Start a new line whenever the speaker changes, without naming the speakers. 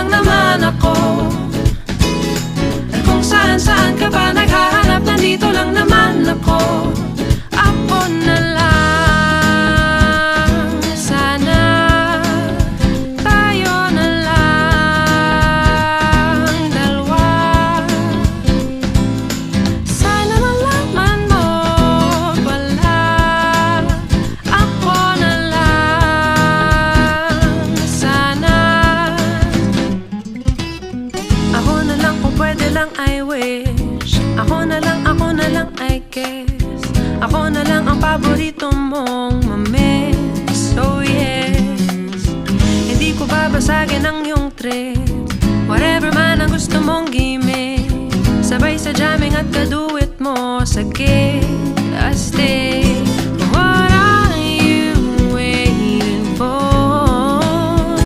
lang naman ako. At kung saan-saan ka pa naghahanap, nandito lang naman ako. Ako na lang, sana tayo na lang dalawa. Sana malaman mo pala, ako na lang, sana. Ako na lang kung pwede lang, I wish. Ako na lang I guess. Ako na lang ang paborito mong mamiss. Oh yes, hindi ko babasagin ang iyong trip. Whatever man ang gusto mong gimmick, sabay sa jamming at kaduit mo sa gig. I stay